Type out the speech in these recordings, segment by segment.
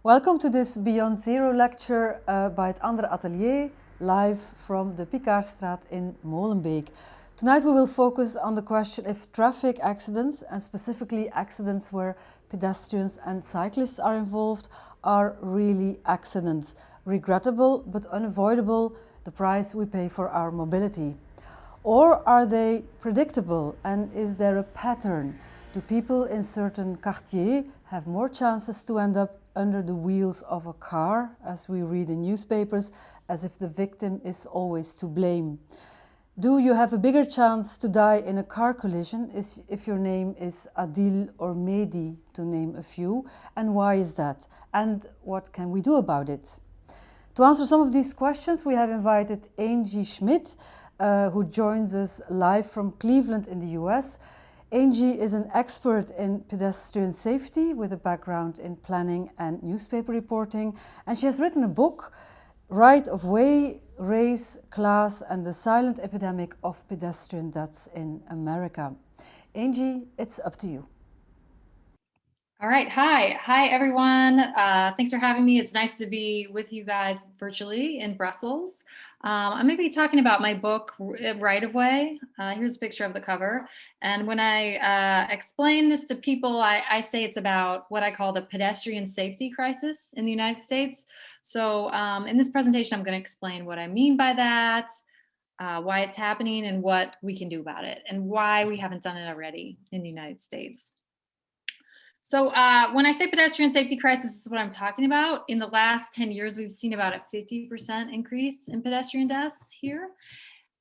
Welcome to this Beyond Zero lecture by Het Andere Atelier, live from the Picardstraat in Molenbeek. Tonight we will focus on the question if traffic accidents, and specifically accidents where pedestrians and cyclists are involved, are really accidents. Regrettable but unavoidable, the price we pay for our mobility. Or are they predictable, and is there a pattern? Do people in certain quartiers have more chances to end up under the wheels of a car, as we read in newspapers, as if the victim is always to blame? Do you have a bigger chance to die in a car collision if your name is Adil or Mehdi, to name a few? And why is that? And what can we do about it? To answer some of these questions, we have invited Angie Schmitt, who joins us live from Cleveland in the US. Angie is an expert in pedestrian safety with a background in planning and newspaper reporting, and she has written a book, Right of Way, Race, Class and the Silent Epidemic of Pedestrian Deaths in America. Angie, it's up to you. All right. Hi, everyone. Thanks for having me. It's nice to be with you guys virtually in Brussels. I'm going to be talking about my book, Right of Way. Here's a picture of the cover. And when I explain this to people, I say it's about what I call the pedestrian safety crisis in the United States. So in this presentation, I'm going to explain what I mean by that, why it's happening, and what we can do about it, and why we haven't done it already in the United States. So when I say pedestrian safety crisis, this is what I'm talking about. In the last 10 years, we've seen about a 50% increase in pedestrian deaths here.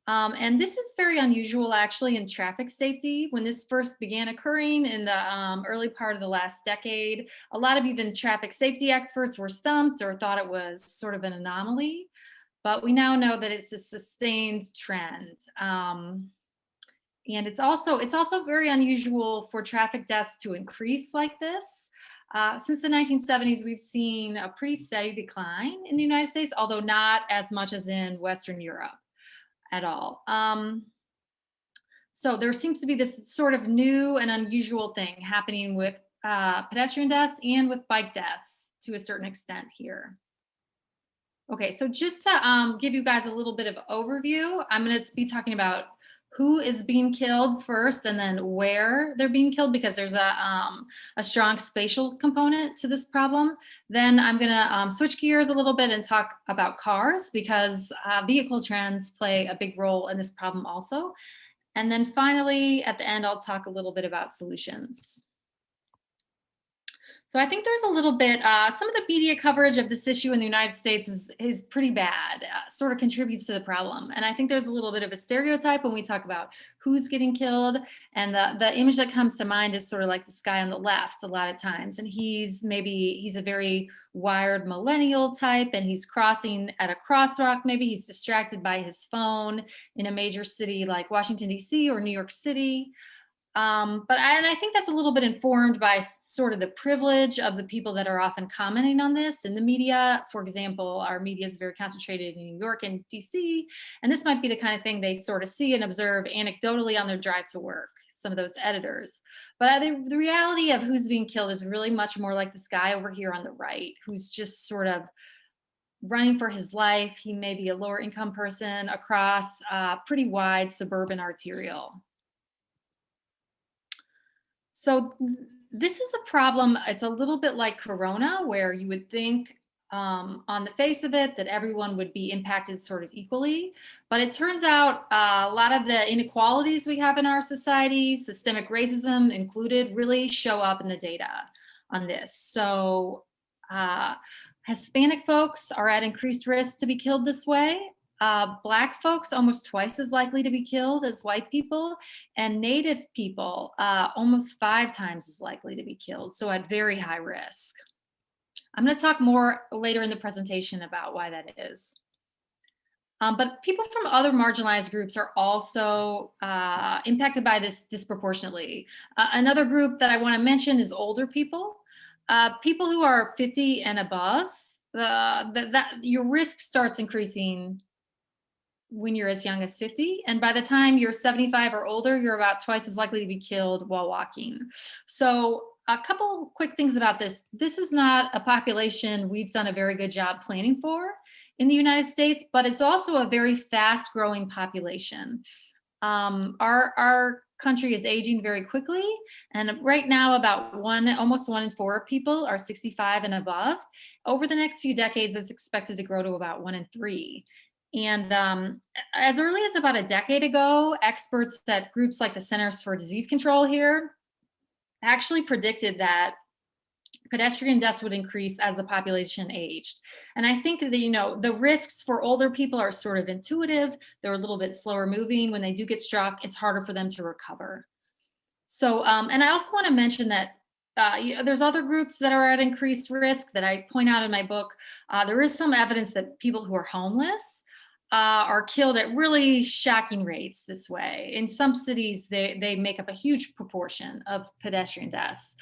And this is very unusual, actually, in traffic safety. When this first began occurring in the early part of the last decade, a lot of even traffic safety experts were stumped or thought it was sort of an anomaly. But we now know that it's a sustained trend. And it's also very unusual for traffic deaths to increase like this. Since the 1970s, we've seen a pretty steady decline in the United States, although not as much as in Western Europe at all. So there seems to be this sort of new and unusual thing happening with pedestrian deaths and with bike deaths to a certain extent here. Okay, so just to give you guys a little bit of overview, I'm going to be talking about who is being killed first and then where they're being killed, because there's a strong spatial component to this problem. Then I'm going to switch gears a little bit and talk about cars, because vehicle trends play a big role in this problem also. And then finally, at the end, I'll talk a little bit about solutions. So I think there's a little bit, some of the media coverage of this issue in the United States is pretty bad, sort of contributes to the problem. And I think there's a little bit of a stereotype when we talk about who's getting killed. And the image that comes to mind is sort of like this guy on the left a lot of times. And he's a very wired millennial type, and he's crossing at a crosswalk. Maybe he's distracted by his phone in a major city like Washington, D.C. or New York City. But I think that's a little bit informed by sort of the privilege of the people that are often commenting on this in the media. For example, our media is very concentrated in New York and DC, and this might be the kind of thing they sort of see and observe anecdotally on their drive to work, some of those editors. But the reality of who's being killed is really much more like this guy over here on the right, who's just sort of running for his life. He may be a lower income person across a pretty wide suburban arterial. So this is a problem. It's a little bit like Corona, where you would think on the face of it that everyone would be impacted sort of equally. But it turns out a lot of the inequalities we have in our society, systemic racism included, really show up in the data on this. So Hispanic folks are at increased risk to be killed this way. Black folks almost twice as likely to be killed as white people, and Native people almost 5 times as likely to be killed, so at very high risk. I'm going to talk more later in the presentation about why that is. But people from other marginalized groups are also impacted by this disproportionately. Another group that I want to mention is older people. People who are 50 and above, your risk starts increasing when you're as young as 50. And by the time you're 75 or older, you're about twice as likely to be killed while walking. So a couple quick things about this. This is not a population we've done a very good job planning for in the United States, but it's also a very fast growing population. Our country is aging very quickly, and right now about almost 1 in 4 people are 65 and above. Over the next few decades, it's expected to grow to about 1 in 3. And as early as about a decade ago, experts at groups like the Centers for Disease Control here actually predicted that pedestrian deaths would increase as the population aged. And I think that, the risks for older people are sort of intuitive. They're a little bit slower moving. When they do get struck, it's harder for them to recover. So, and I also want to mention that there's other groups that are at increased risk that I point out in my book. There is some evidence that people who are homeless are killed at really shocking rates this way. In some cities, they make up a huge proportion of pedestrian deaths.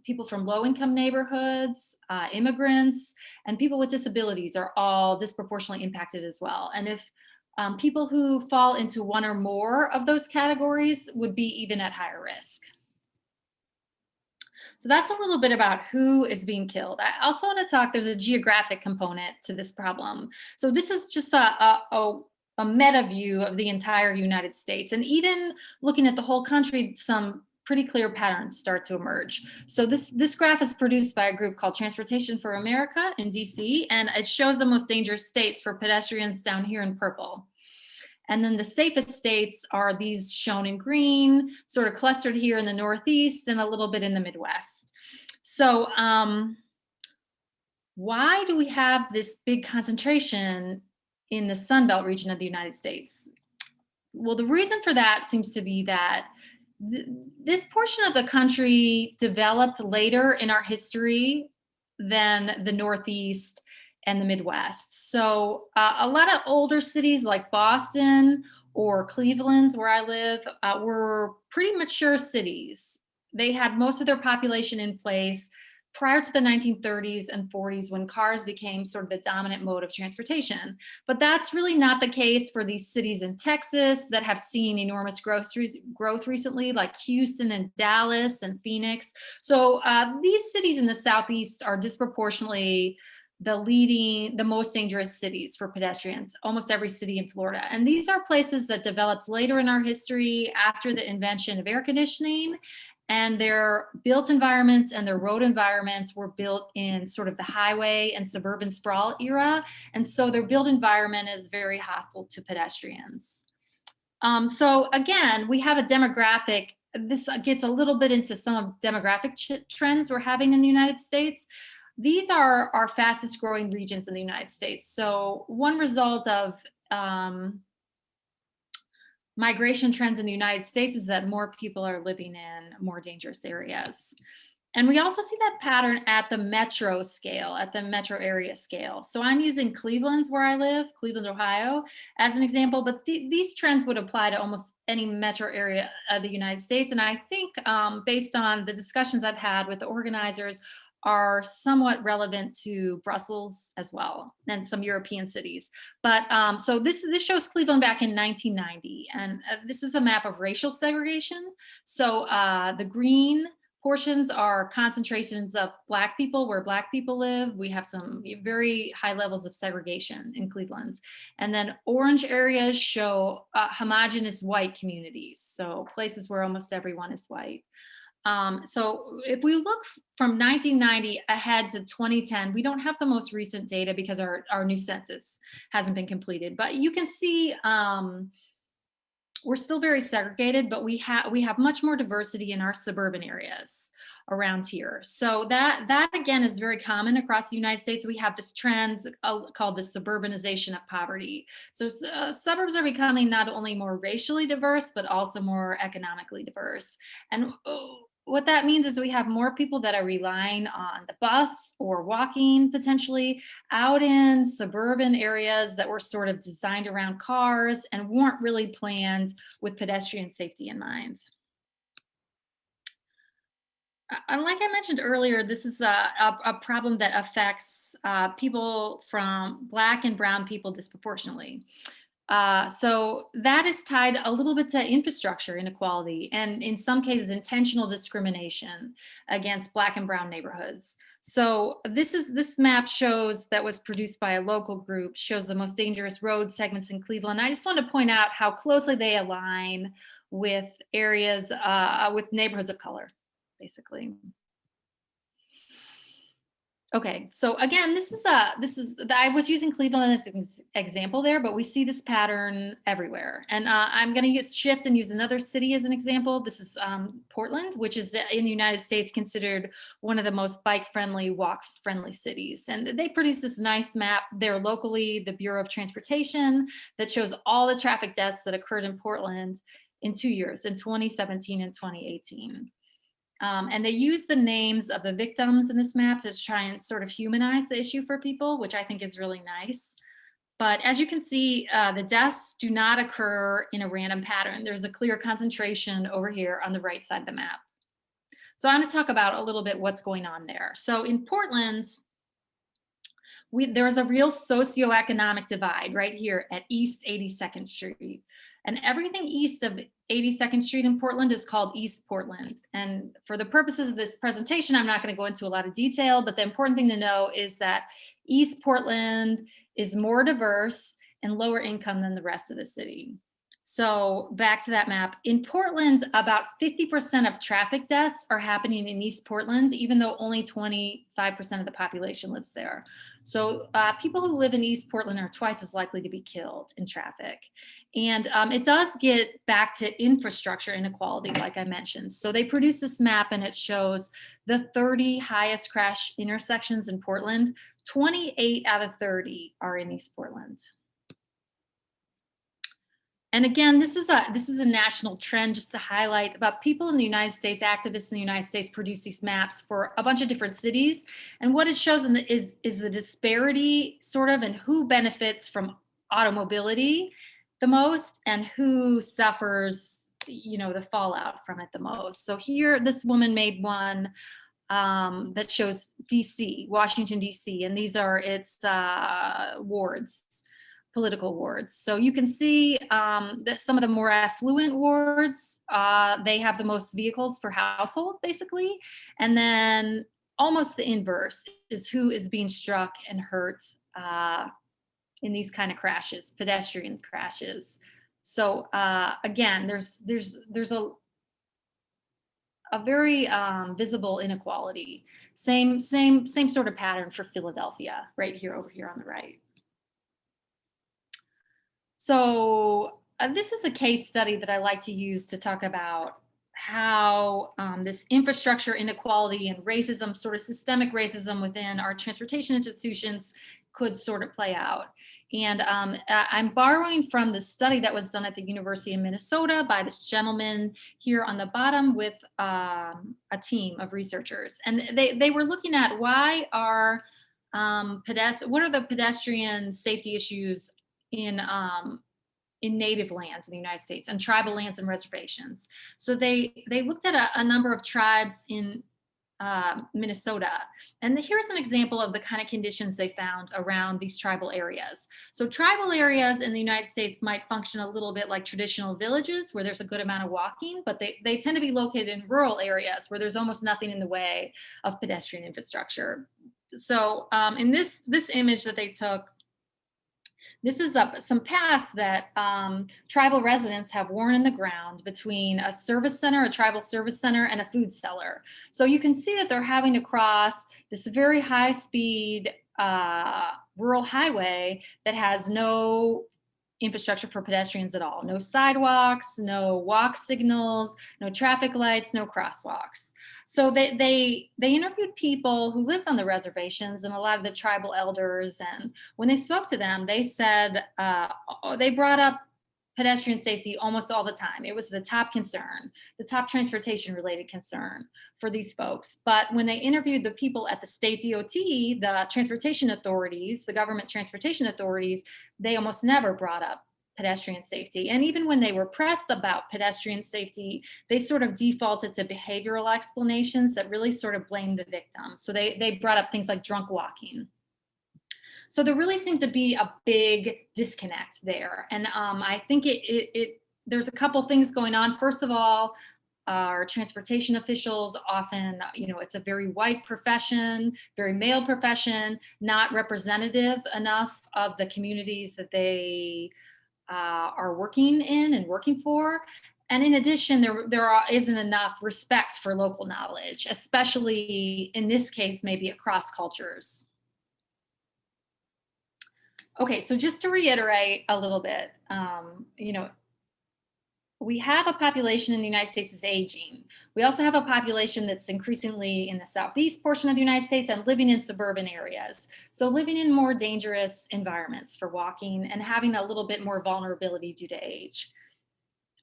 People from low-income neighborhoods, immigrants, and people with disabilities are all disproportionately impacted as well. And if people who fall into one or more of those categories would be even at higher risk. So that's a little bit about who is being killed. I also want to talk, there's a geographic component to this problem. So this is just a meta view of the entire United States. And even looking at the whole country, some pretty clear patterns start to emerge. So this graph is produced by a group called Transportation for America in DC, and it shows the most dangerous states for pedestrians down here in purple. And then the safest states are these shown in green, sort of clustered here in the Northeast and a little bit in the Midwest. So why do we have this big concentration in the Sun Belt region of the United States? Well, the reason for that seems to be that this portion of the country developed later in our history than the Northeast and the Midwest. So a lot of older cities like Boston or Cleveland, where I live, were pretty mature cities. They had most of their population in place prior to the 1930s and 40s, when cars became sort of the dominant mode of transportation. But that's really not the case for these cities in Texas that have seen enormous growth recently, like Houston and Dallas and Phoenix. So these cities in the Southeast are disproportionately the most dangerous cities for pedestrians, almost every city in Florida. And these are places that developed later in our history after the invention of air conditioning. And their built environments and their road environments were built in sort of the highway and suburban sprawl era. And so their built environment is very hostile to pedestrians. So again, we have a demographic. This gets a little bit into some of demographic trends we're having in the United States. These are our fastest growing regions in the United States. So one result of migration trends in the United States is that more people are living in more dangerous areas. And we also see that pattern at the metro scale, at the metro area scale. So I'm using Cleveland, where I live, Cleveland, Ohio, as an example, but these trends would apply to almost any metro area of the United States. And I think based on the discussions I've had with the organizers, are somewhat relevant to Brussels as well, and some European cities. But so this shows Cleveland back in 1990, and this is a map of racial segregation. So the green portions are concentrations of Black people where Black people live. We have some very high levels of segregation in Cleveland. And then orange areas show homogeneous white communities, so places where almost everyone is white. So if we look from 1990 ahead to 2010, we don't have the most recent data because our new census hasn't been completed, but you can see we're still very segregated, but we have much more diversity in our suburban areas around here. So that again is very common across the United States. We have this trend called the suburbanization of poverty. So suburbs are becoming not only more racially diverse, but also more economically diverse. And what that means is we have more people that are relying on the bus or walking potentially out in suburban areas that were sort of designed around cars and weren't really planned with pedestrian safety in mind. Like I mentioned earlier, this is a problem that affects people from Black and brown people disproportionately. So that is tied a little bit to infrastructure inequality and in some cases intentional discrimination against Black and brown neighborhoods. So this map shows that was produced by a local group, shows the most dangerous road segments in Cleveland. I just want to point out how closely they align with areas with neighborhoods of color, basically. Okay, so again, I was using Cleveland as an example there, but we see this pattern everywhere. And I'm going to shift and use another city as an example. This is Portland, which is in the United States considered one of the most bike-friendly, walk-friendly cities. And they produce this nice map there locally, the Bureau of Transportation, that shows all the traffic deaths that occurred in Portland in 2 years, in 2017 and 2018. And they use the names of the victims in this map to try and sort of humanize the issue for people, which I think is really nice. But as you can see, the deaths do not occur in a random pattern. There's a clear concentration over here on the right side of the map. So I want to talk about a little bit what's going on there. So in Portland, there's a real socioeconomic divide right here at East 82nd Street. And everything east of 82nd Street in Portland is called East Portland. And for the purposes of this presentation, I'm not going to go into a lot of detail, but the important thing to know is that East Portland is more diverse and lower income than the rest of the city. So back to that map. In Portland, about 50% of traffic deaths are happening in East Portland, even though only 25% of the population lives there. So people who live in East Portland are twice as likely to be killed in traffic. And it does get back to infrastructure inequality, like I mentioned. So they produce this map and it shows the 30 highest crash intersections in Portland. 28 out of 30 are in East Portland. And again, this is a national trend just to highlight about people in the United States, activists in the United States produce these maps for a bunch of different cities. And what it shows is the disparity sort of in who benefits from automobility the most and who suffers, the fallout from it the most. So here, this woman made one that shows DC, Washington, DC, and these are its wards. Political wards. So you can see that some of the more affluent wards, they have the most vehicles per household, basically. And then almost the inverse is who is being struck and hurt in these kind of crashes, pedestrian crashes. So again, there's a very visible inequality. Same sort of pattern for Philadelphia, right here, over here on the right. So this is a case study that I like to use to talk about how this infrastructure inequality and racism, sort of systemic racism within our transportation institutions could sort of play out. And I'm borrowing from the study that was done at the University of Minnesota by this gentleman here on the bottom with a team of researchers. And they were looking at what are the pedestrian safety issues in native lands in the United States and tribal lands and reservations. So they looked at a number of tribes in Minnesota. And here's an example of the kind of conditions they found around these tribal areas. So tribal areas in the United States might function a little bit like traditional villages where there's a good amount of walking, but they tend to be located in rural areas where there's almost nothing in the way of pedestrian infrastructure. So in this image that they took, this is some paths that tribal residents have worn in the ground between a service center, a tribal service center, and a food cellar. So you can see that they're having to cross this very high speed rural highway that has no infrastructure for pedestrians at all. No sidewalks, no walk signals, no traffic lights, no crosswalks. So they interviewed people who lived on the reservations and a lot of the tribal elders. And when they spoke to them, they said, they brought up pedestrian safety almost all the time. It was the top concern, the top transportation related concern for these folks. But when they interviewed the people at the state DOT, the transportation authorities, the government transportation authorities, they almost never brought up pedestrian safety. And even when they were pressed about pedestrian safety, they sort of defaulted to behavioral explanations that really sort of blamed the victim. So they brought up things like drunk walking. So there really seemed to be a big disconnect there. And I think there's a couple things going on. First of all, our transportation officials often, it's a very white profession, very male profession, not representative enough of the communities that they are working in and working for. And in addition, there isn't enough respect for local knowledge, especially in this case, maybe across cultures. Okay, so just to reiterate a little bit, we have a population in the United States that's aging. We also have a population that's increasingly in the southeast portion of the United States and living in suburban areas. So living in more dangerous environments for walking and having a little bit more vulnerability due to age.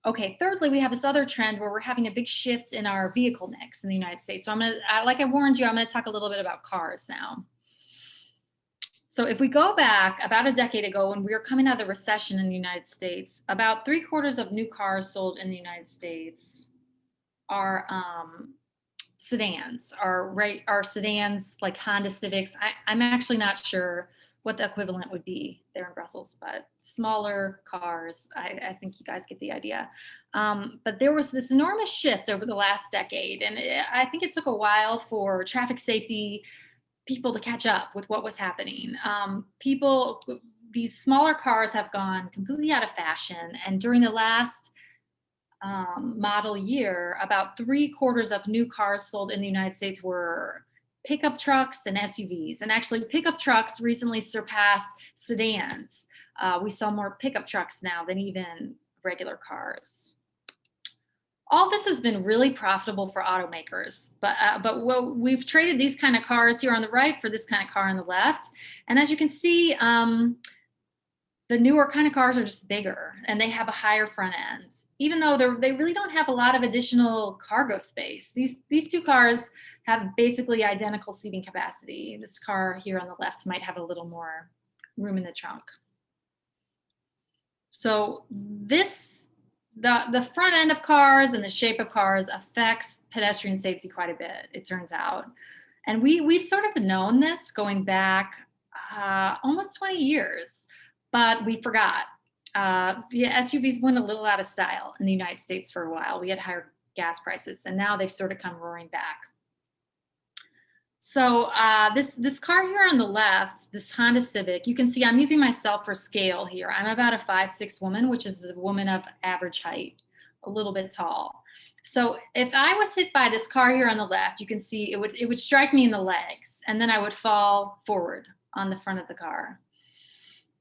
Okay, thirdly, we have this other trend where we're having a big shift in our vehicle mix in the United States. So like I warned you, I'm gonna talk a little bit about cars now. So if we go back about a decade ago when we were coming out of the recession in the United States, about 3/4 of new cars sold in the United States are sedans, are sedans like Honda Civics. I'm actually not sure what the equivalent would be there in Brussels, but smaller cars. I think you guys get the idea. But there was this enormous shift over the last decade. And I think it took a while for traffic safety people to catch up with what was happening. These smaller cars have gone completely out of fashion. And during the last model year, about 3/4 of new cars sold in the United States were pickup trucks and SUVs. And actually pickup trucks recently surpassed sedans. We sell more pickup trucks now than even regular cars. All this has been really profitable for automakers, but we've traded these kind of cars here on the right for this kind of car on the left. And as you can see, the newer kind of cars are just bigger and they have a higher front end, even though they really don't have a lot of additional cargo space. These two cars have basically identical seating capacity. This car here on the left might have a little more room in the trunk. So the front end of cars and the shape of cars affects pedestrian safety quite a bit, it turns out. And we've sort of known this going back almost 20 years. But we forgot. SUVs went a little out of style in the United States for a while. We had higher gas prices, and now they've sort of come roaring back. So this car here on the left, this Honda Civic, you can see I'm using myself for scale here. I'm about a 5'6" woman, which is a woman of average height, a little bit tall. So if I was hit by this car here on the left, you can see it would strike me in the legs, and then I would fall forward on the front of the car.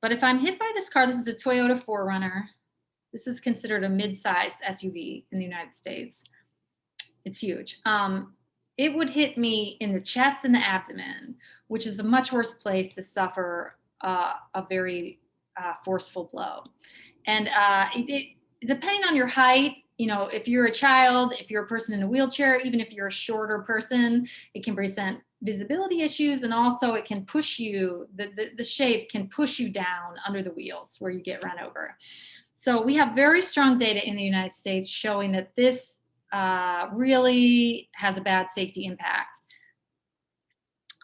But if I'm hit by this car, this is a Toyota 4Runner. This is considered a mid-sized SUV in the United States. It's huge. It would hit me in the chest and the abdomen, which is a much worse place to suffer a very forceful blow. And depending on your height, if you're a child, if you're a person in a wheelchair, even if you're a shorter person, it can present visibility issues, and also it can push you, the shape can push you down under the wheels where you get run over. So we have very strong data in the United States showing that this really has a bad safety impact.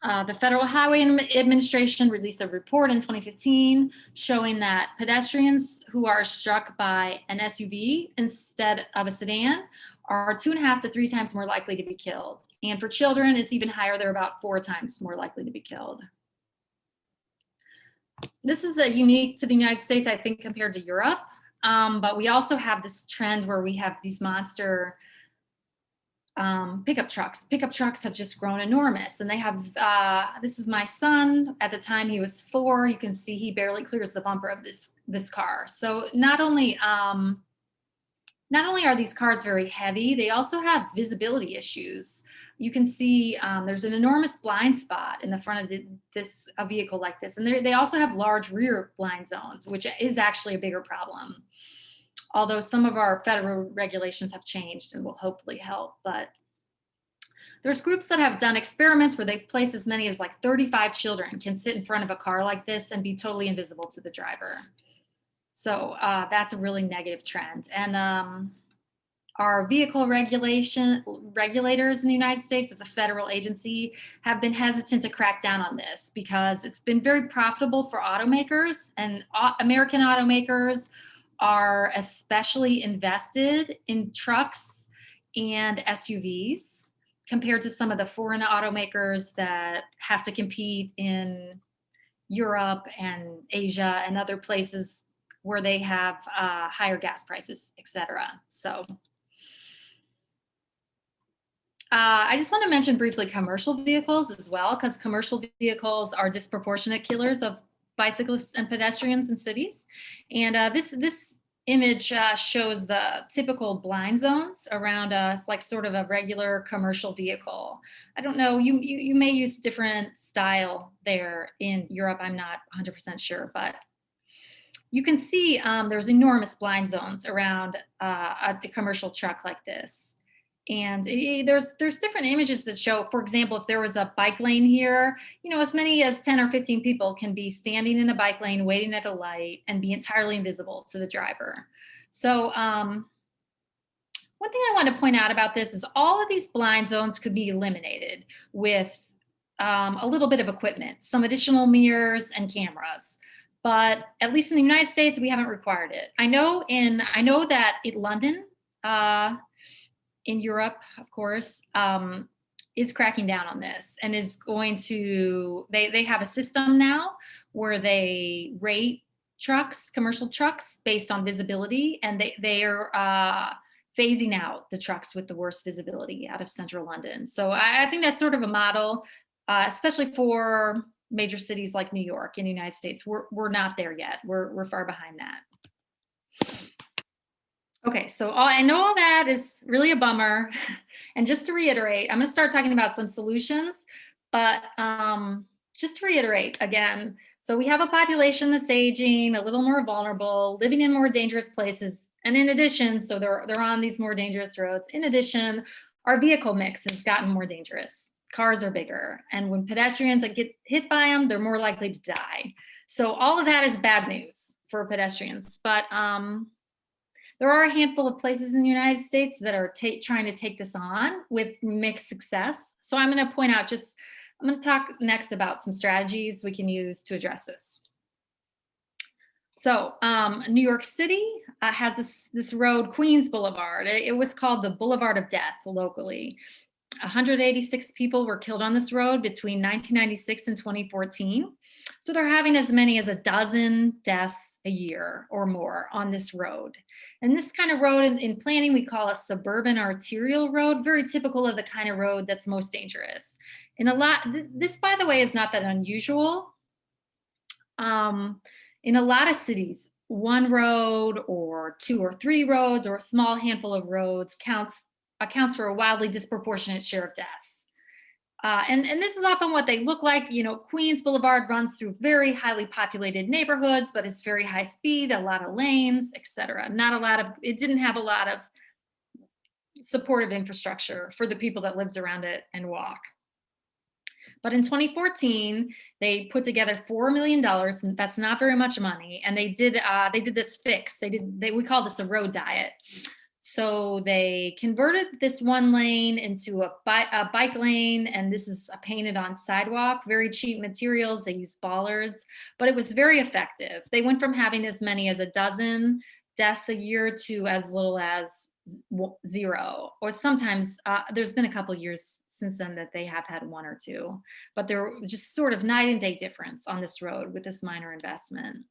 The Federal Highway Administration released a report in 2015 showing that pedestrians who are struck by an SUV instead of a sedan are 2.5 to 3 times more likely to be killed. And for children, it's even higher. They're about 4 times more likely to be killed. This is unique to the United States, I think, compared to Europe. But we also have this trend where we have these monster pickup trucks. Pickup trucks have just grown enormous, and they have, this is my son. At the time he was 4, you can see he barely clears the bumper of this car. So not only are these cars very heavy, they also have visibility issues. You can see there's an enormous blind spot in the front of a vehicle like this. And they also have large rear blind zones, which is actually a bigger problem. Although some of our federal regulations have changed and will hopefully help. But there's groups that have done experiments where they've placed as many as like 35 children can sit in front of a car like this and be totally invisible to the driver. So that's a really negative trend. And our vehicle regulators in the United States, as a federal agency, have been hesitant to crack down on this because it's been very profitable for automakers, and American automakers are especially invested in trucks and SUVs compared to some of the foreign automakers that have to compete in Europe and Asia and other places where they have higher gas prices, et cetera. So I just want to mention briefly commercial vehicles as well, because commercial vehicles are disproportionate killers of bicyclists and pedestrians in cities. And this image shows the typical blind zones around us, like sort of a regular commercial vehicle. I don't know, you may use different style there in Europe. I'm not 100% sure, but you can see there's enormous blind zones around a commercial truck like this. And there's different images that show, for example, if there was a bike lane here, you know, as many as 10 or 15 people can be standing in a bike lane, waiting at a light, and be entirely invisible to the driver. So one thing I want to point out about this is all of these blind zones could be eliminated with a little bit of equipment, some additional mirrors and cameras. But at least in the United States, we haven't required it. I know that in London, in Europe, of course, is cracking down on this and is going to, they have a system now where they rate trucks, commercial trucks, based on visibility, and they are phasing out the trucks with the worst visibility out of central London. So I think that's sort of a model, especially for major cities like New York in the United States. We're not there yet. We're far behind that. Okay, so I know all that is really a bummer. And just to reiterate, I'm going to start talking about some solutions, but just to reiterate again, so we have a population that's aging, a little more vulnerable, living in more dangerous places. And in addition, so they're on these more dangerous roads. In addition, our vehicle mix has gotten more dangerous. Cars are bigger. And when pedestrians get hit by them, they're more likely to die. So all of that is bad news for pedestrians. But there are a handful of places in the United States that are trying to take this on with mixed success. So I'm going to point out I'm going to talk next about some strategies we can use to address this. So New York City has this road, Queens Boulevard. It was called the Boulevard of Death locally. 186 people were killed on this road between 1996 and 2014. So they're having as many as a dozen deaths a year or more on this road. And this kind of road in planning, we call a suburban arterial road, very typical of the kind of road that's most dangerous. This, by the way, is not that unusual. In a lot of cities, one road or two or three roads or a small handful of roads accounts for a wildly disproportionate share of deaths. And this is often what they look like. You know, Queens Boulevard runs through very highly populated neighborhoods, but it's very high speed, a lot of lanes, et cetera. It didn't have a lot of supportive infrastructure for the people that lived around it and walk. But in 2014, they put together $4 million, and that's not very much money. And they did this fix. We call this a road diet. So they converted this one lane into a bike lane, and this is a painted on sidewalk, very cheap materials. They use bollards, but it was very effective. They went from having as many as a dozen deaths a year to as little as 0, or sometimes there's been a couple years since then that they have had 1 or 2, but they're just sort of night and day difference on this road with this minor investment.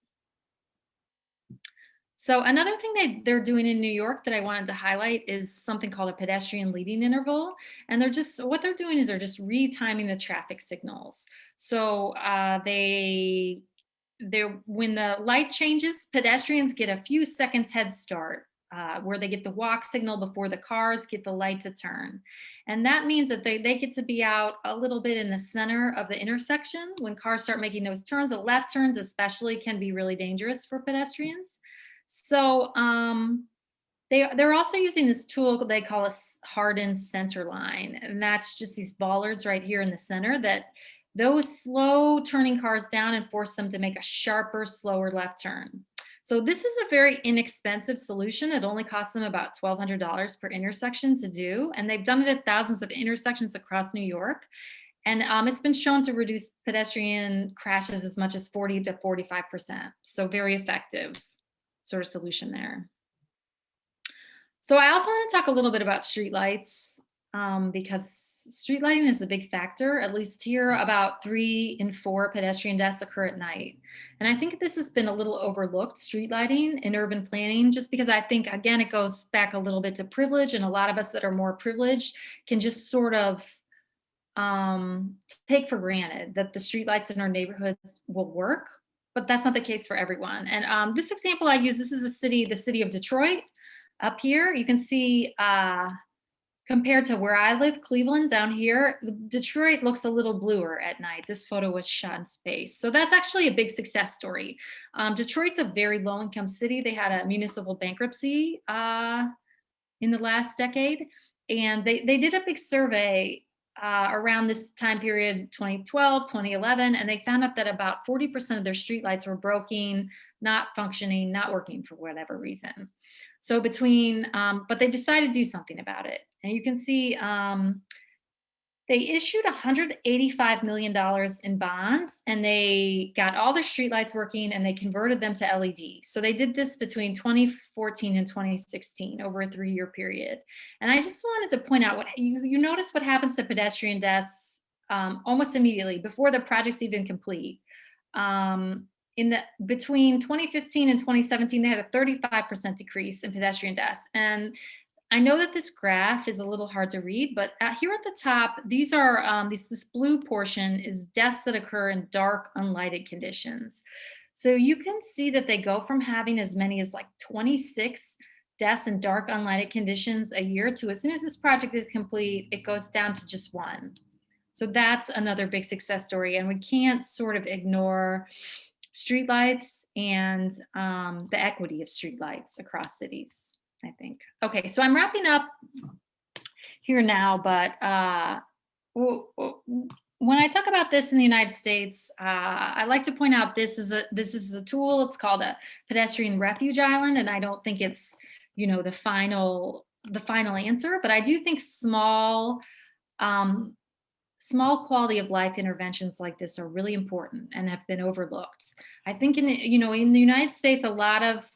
So another thing they're doing in New York that I wanted to highlight is something called a pedestrian leading interval. And what they're doing is they're just retiming the traffic signals. So when the light changes, pedestrians get a few seconds head start, where they get the walk signal before the cars get the light to turn. And that means that they get to be out a little bit in the center of the intersection. When cars start making those turns, the left turns especially can be really dangerous for pedestrians. So they're also using this tool they call a hardened center line. And that's just these bollards right here in the center that those slow turning cars down and force them to make a sharper, slower left turn. So this is a very inexpensive solution. It only costs them about $1,200 per intersection to do. And they've done it at thousands of intersections across New York. And it's been shown to reduce pedestrian crashes as much as 40 to 45%. So very effective sort of solution there. So I also want to talk a little bit about streetlights because street lighting is a big factor. At least here, about 3 in 4 pedestrian deaths occur at night. And I think this has been a little overlooked, street lighting in urban planning, just because I think, again, it goes back a little bit to privilege. And a lot of us that are more privileged can just sort of take for granted that the streetlights in our neighborhoods will work, but that's not the case for everyone. And this example I use, this is the city of Detroit. Up here, you can see compared to where I live, Cleveland down here, Detroit looks a little bluer at night. This photo was shot in space. So that's actually a big success story. Detroit's a very low income city. They had a municipal bankruptcy in the last decade. And they did a big survey around this time period, 2012, 2011, and they found out that about 40% of their streetlights were broken, not functioning, not working for whatever reason. So but they decided to do something about it. And you can see they issued $185 million in bonds, and they got all their streetlights working, and they converted them to LED. So they did this between 2014 and 2016 over a 3-year period. And I just wanted to point out what you notice what happens to pedestrian deaths almost immediately before the project's even complete. Between 2015 and 2017, they had a 35% decrease in pedestrian deaths. And I know that this graph is a little hard to read, but here at the top, these are this blue portion is deaths that occur in dark, unlighted conditions. So you can see that they go from having as many as like 26 deaths in dark, unlighted conditions a year to, as soon as this project is complete, it goes down to just 1. So that's another big success story. And we can't sort of ignore streetlights and the equity of streetlights across cities, I think. Okay, so I'm wrapping up here now, but when I talk about this in the United States, I like to point out this is a tool. It's called a pedestrian refuge island, and I don't think it's the final answer, but I do think small quality of life interventions like this are really important and have been overlooked. I think in the United States, a lot of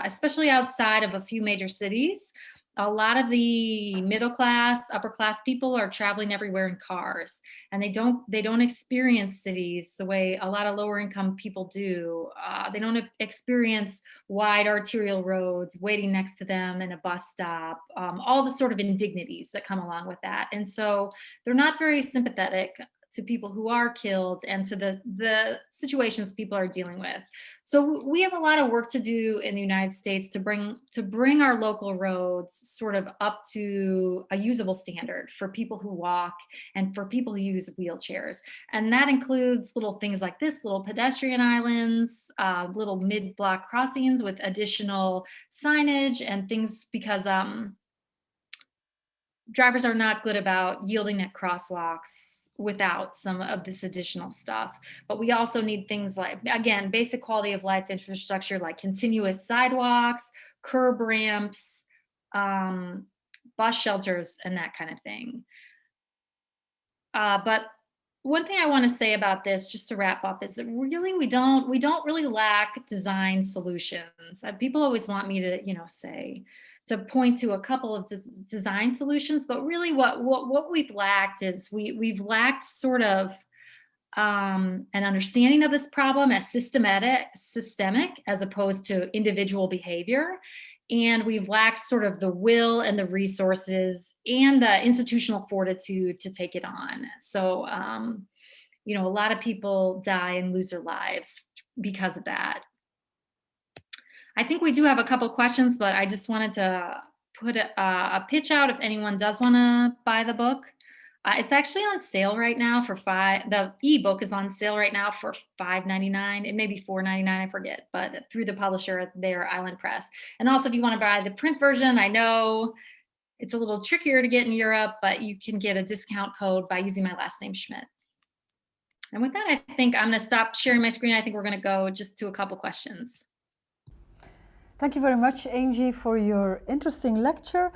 especially outside of a few major cities, a lot of the middle class, upper class people are traveling everywhere in cars, and they don't experience cities the way a lot of lower income people do. They don't experience wide arterial roads, waiting next to them in a bus stop, all the sort of indignities that come along with that. And so they're not very sympathetic to people who are killed and to the situations people are dealing with. So we have a lot of work to do in the United States to bring our local roads sort of up to a usable standard for people who walk and for people who use wheelchairs. And that includes little things like this, little pedestrian islands, little mid-block crossings with additional signage and things, because drivers are not good about yielding at crosswalks without some of this additional stuff. But we also need things like, again, basic quality of life infrastructure like continuous sidewalks, curb ramps, bus shelters, and that kind of thing. But one thing I want to say about this, just to wrap up, is that really we don't really lack design solutions. People always want me to, to point to a couple of design solutions, but really what we've lacked is we've lacked sort of an understanding of this problem as systemic as opposed to individual behavior. And we've lacked sort of the will and the resources and the institutional fortitude to take it on. So, a lot of people die and lose their lives because of that. I think we do have a couple questions, but I just wanted to put a pitch out if anyone does want to buy the book. It's actually on sale right now for the ebook is on sale right now for $5.99. It may be $4.99, I forget, but through the publisher there, Island Press. And also, if you want to buy the print version, I know it's a little trickier to get in Europe, but you can get a discount code by using my last name, Schmitt. And with that, I think I'm going to stop sharing my screen. I think we're going to go just to a couple questions. Thank you very much, Angie, for your interesting lecture.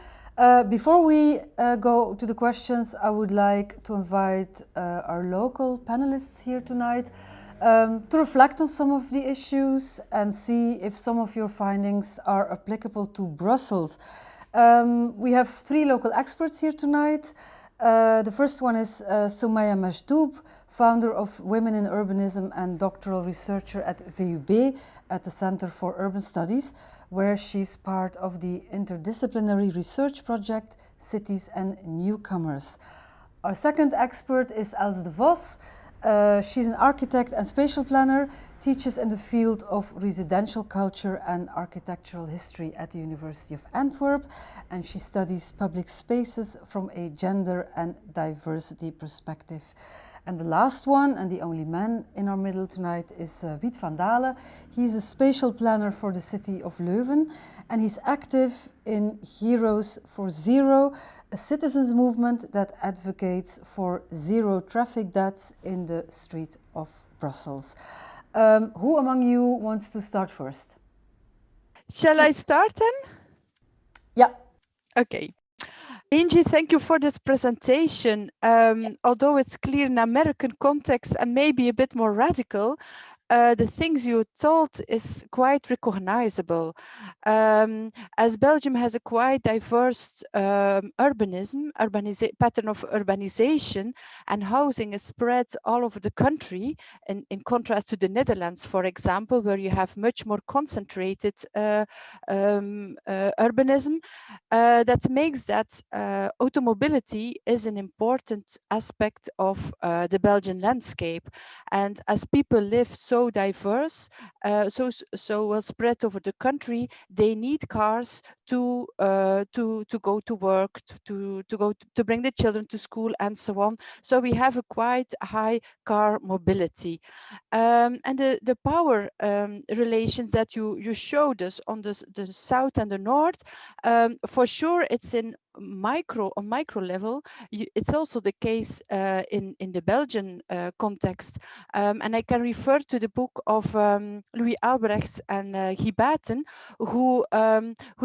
Before we go to the questions, I would like to invite our local panelists here tonight to reflect on some of the issues and see if some of your findings are applicable to Brussels. We have 3 local experts here tonight. The first one is Soumaya Majdoub, founder of Women in Urbanism and doctoral researcher at VUB at the Center for Urban Studies, where she's part of the interdisciplinary research project Cities and Newcomers. Our second expert is Veerle de Vos. She's an architect and spatial planner, teaches in the field of residential culture and architectural history at the University of Antwerp, and she studies public spaces from a gender and diversity perspective. And the last one, and the only man in our middle tonight, is Wiet van Dalen. He's a spatial planner for the city of Leuven, and he's active in Heroes for Zero, a citizens movement that advocates for zero traffic deaths in the street of Brussels. Who among you wants to start first? Shall I start then? Yeah. Okay. Angie, thank you for this presentation. Although it's clear in American context and maybe a bit more radical, the things you told is quite recognizable. As Belgium has a quite diverse pattern of urbanization, and housing is spread all over the country, in contrast to the Netherlands, for example, where you have much more concentrated urbanism, that makes that automobility is an important aspect of the Belgian landscape. And as people live so diverse, so well spread over the country, they need cars to go to work, to bring the children to school, and so on. So we have a quite high car mobility, and the power relations that you showed us on the south and the north, for sure it's on micro level. It's also the case in the Belgian context, and I can refer to the book of Louis Albrechts and Guy Baten, who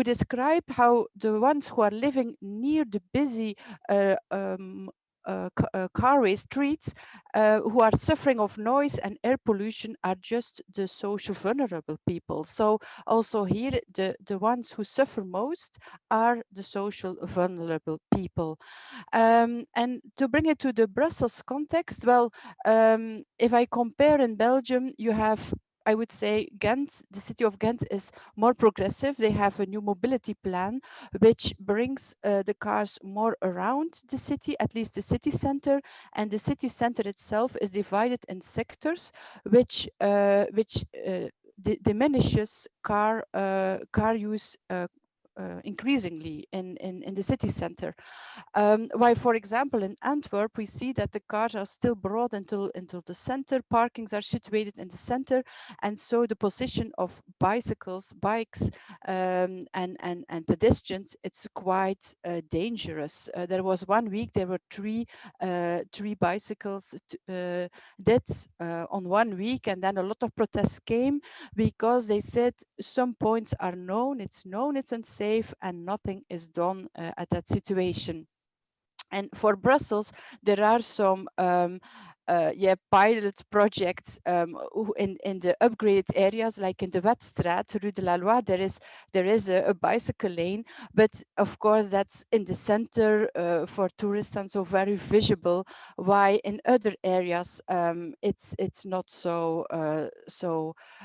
describe how the ones who are living near the busy carway streets, who are suffering of noise and air pollution, are just the social vulnerable people. So also here, the ones who suffer most are the social vulnerable people. And to bring it to the Brussels context, well, if I compare in Belgium, you have, I would say, Ghent, the city of Ghent is more progressive. They have a new mobility plan, which brings the cars more around the city, at least the city center. And the city center itself is divided in sectors, which diminishes car use increasingly in the city center. While, for example, in Antwerp, we see that the cars are still brought into the center, parkings are situated in the center, and so the position of bicycles, bikes, and pedestrians, it's quite dangerous. There was 1 week, there were three bicycles deaths on 1 week, and then a lot of protests came because they said some points are known, it's unsafe, and nothing is done at that situation. And for Brussels, there are some pilot projects in the upgraded areas, like in the Wetstraat, Rue de la Loi, there is a bicycle lane, but of course that's in the center for tourists and so very visible. Why in other areas it's not so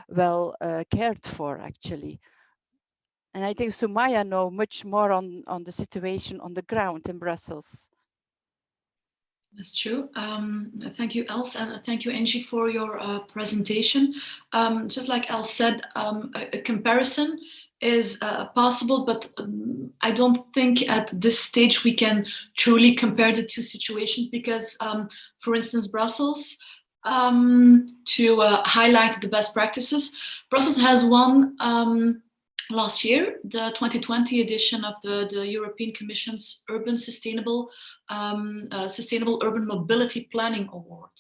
well cared for, actually. And I think Soumaya knows much more on the situation on the ground in Brussels. That's true. Thank you, Els, and thank you, Angie, for your presentation. Just like Els said, a comparison is possible, but I don't think at this stage we can truly compare the two situations because, for instance, Brussels, to highlight the best practices, Brussels has won last year the 2020 edition of the European Commission's Sustainable Urban Mobility Planning Award.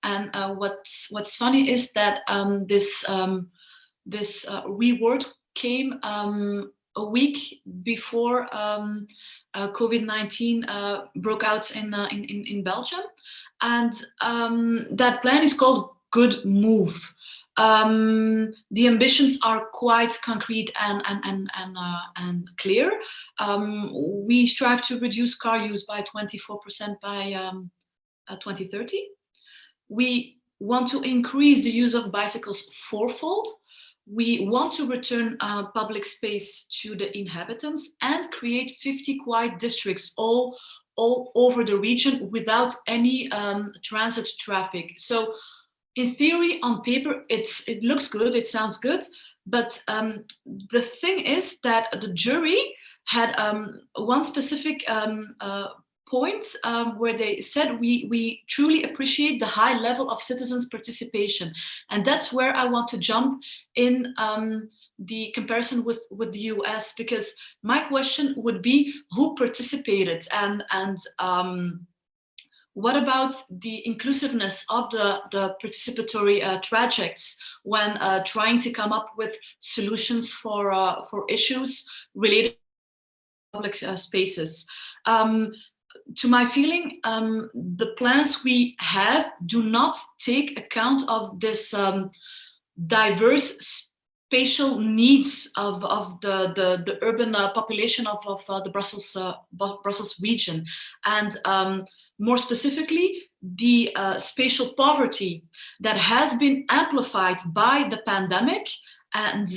And what's funny is that this reward came a week before COVID-19 broke out in Belgium, and that plan is called Good Move. The ambitions are quite concrete and clear. We strive to reduce car use by 24% by 2030. We want to increase the use of bicycles fourfold. We want to return public space to the inhabitants and create 50 quiet districts all over the region without any transit traffic. So in theory, on paper, it looks good, it sounds good, but the thing is that the jury had one specific point where they said we truly appreciate the high level of citizens' participation, and that's where I want to jump in the comparison with the US, because my question would be who participated and what about the inclusiveness of the participatory trajects when trying to come up with solutions for issues related to public spaces? To my feeling, the plans we have do not take account of this diverse spatial needs of the urban population of the Brussels region, and more specifically, the spatial poverty that has been amplified by the pandemic, and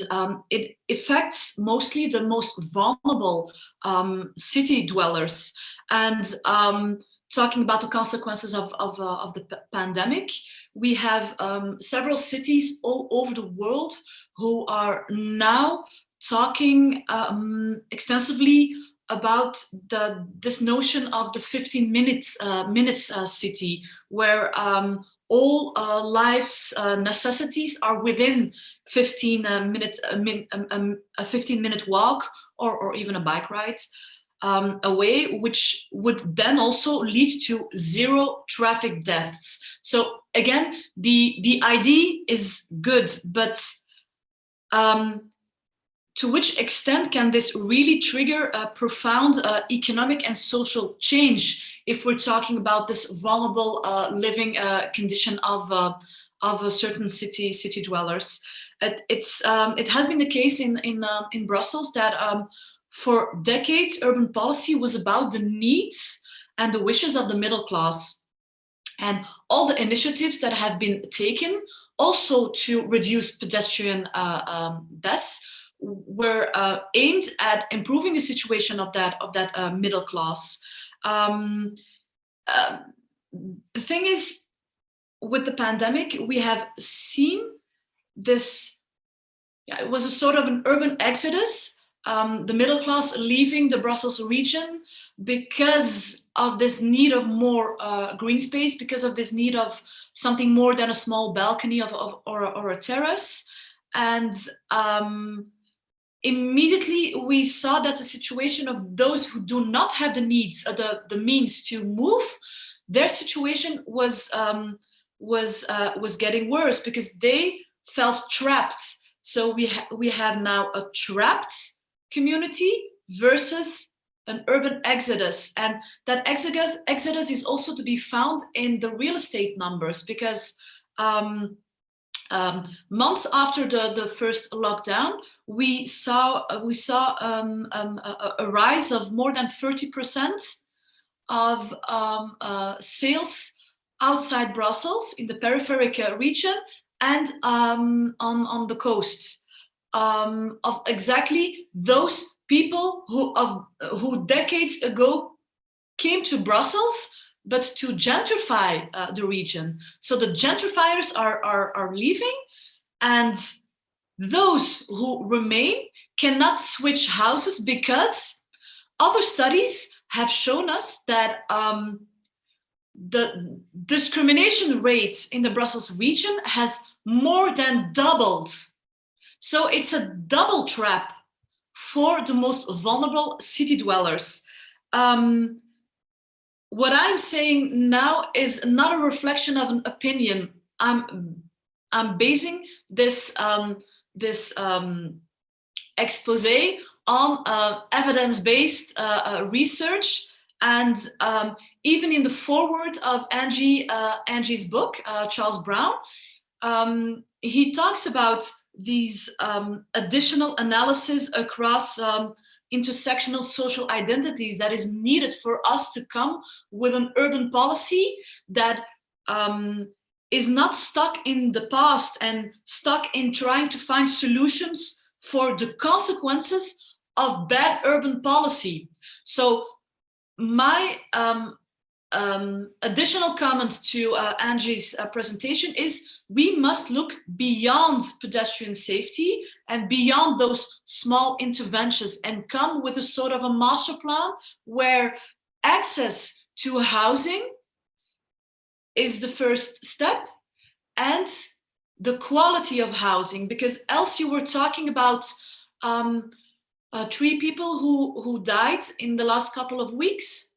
it affects mostly the most vulnerable city dwellers. And talking about the consequences of the pandemic, we have several cities all over the world who are now talking extensively about this notion of the 15 minutes city, where all life's necessities are within 15 minutes, a 15-minute walk or even a bike ride away, which would then also lead to zero traffic deaths. So again, the idea is good, but to which extent can this really trigger a profound economic and social change if we're talking about this vulnerable living condition of a certain city dwellers? It has been the case in Brussels that for decades urban policy was about the needs and the wishes of the middle class, and all the initiatives that have been taken also to reduce pedestrian deaths were aimed at improving the situation of that middle class. The thing is, with the pandemic, we have seen this. It was a sort of an urban exodus. The middle class leaving the Brussels region because of this need of more green space, because of this need of something more than a small balcony or a terrace, and immediately we saw that the situation of those who do not have the needs, the means to move, their situation was getting worse because they felt trapped. So we have now a trapped community versus an urban exodus, and that exodus is also to be found in the real estate numbers, because months after the first lockdown, we saw a rise of more than 30% of sales outside Brussels in the peripheric region and on the coast, of exactly those people who decades ago came to Brussels but to gentrify the region. So the gentrifiers are leaving, and those who remain cannot switch houses because other studies have shown us that the discrimination rate in the Brussels region has more than doubled. So it's a double trap for the most vulnerable city dwellers. What I'm saying now is not a reflection of an opinion. I'm basing this expose on evidence-based research. And even in the foreword of Angie's book, Charles Brown, he talks about these additional analysis across intersectional social identities that is needed for us to come with an urban policy that is not stuck in the past and stuck in trying to find solutions for the consequences of bad urban policy. So my additional comment to Angie's presentation is we must look beyond pedestrian safety and beyond those small interventions and come with a sort of a master plan where access to housing is the first step and the quality of housing, because else you were talking about 3 people who died in the last couple of weeks.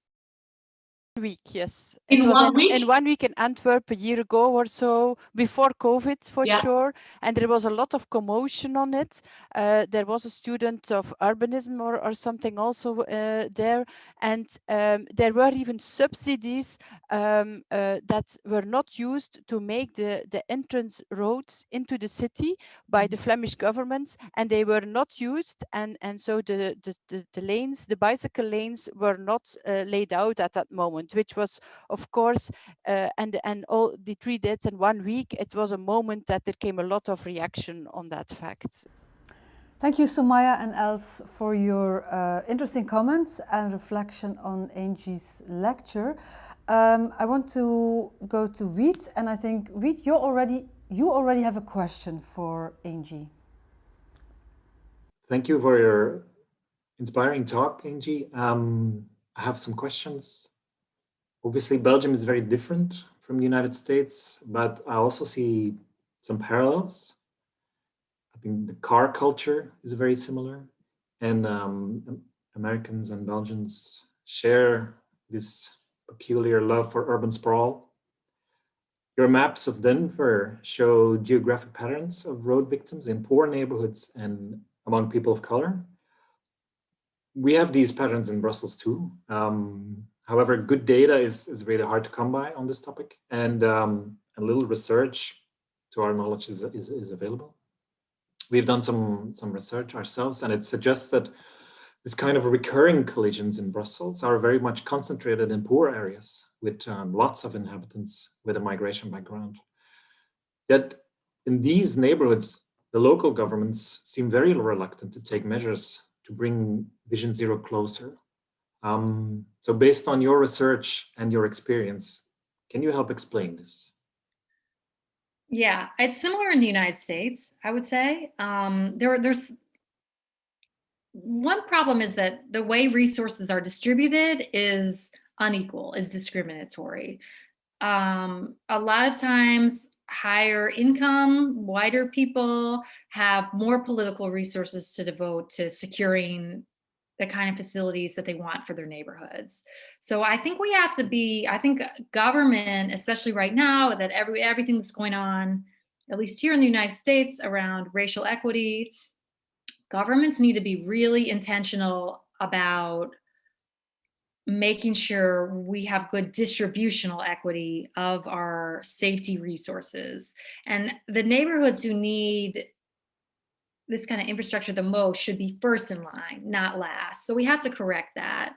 Week, yes. In 1 week? In 1 week in Antwerp a year ago or so, before COVID for sure. And there was a lot of commotion on it. There was a student of urbanism or something also there. And there were even subsidies that were not used to make the entrance roads into the city by the Flemish government. And they were not used. And so the lanes, the bicycle lanes were not laid out at that moment, which was, of course, and all the 3 deaths in 1 week, it was a moment that there came a lot of reaction on that fact. Thank you, Sumaya and Els, for your interesting comments and reflection on Angie's lecture. I want to go to Wiet, and I think, Wiet, you already have a question for Angie. Thank you for your inspiring talk, Angie. I have some questions. Obviously, Belgium is very different from the United States, but I also see some parallels. I think the car culture is very similar, and Americans and Belgians share this peculiar love for urban sprawl. Your maps of Denver show geographic patterns of road victims in poor neighborhoods and among people of color. We have these patterns in Brussels too. However, good data is really hard to come by on this topic, and a little research, to our knowledge, is available. We've done some research ourselves, and it suggests that this kind of recurring collisions in Brussels are very much concentrated in poor areas with lots of inhabitants with a migration background. Yet in these neighborhoods, the local governments seem very reluctant to take measures to bring Vision Zero closer. So based on your research and your experience, can you help explain this? Yeah, it's similar in the United States, I would say. There's one problem is that the way resources are distributed is unequal, is discriminatory. A lot of times, higher income, whiter people have more political resources to devote to securing the kind of facilities that they want for their neighborhoods. So I think we have to be, I think government, especially right now, that everything that's going on, at least here in the United States, around racial equity, governments need to be really intentional about making sure we have good distributional equity of our safety resources. And the neighborhoods who need this kind of infrastructure the most should be first in line, not last. So we have to correct that.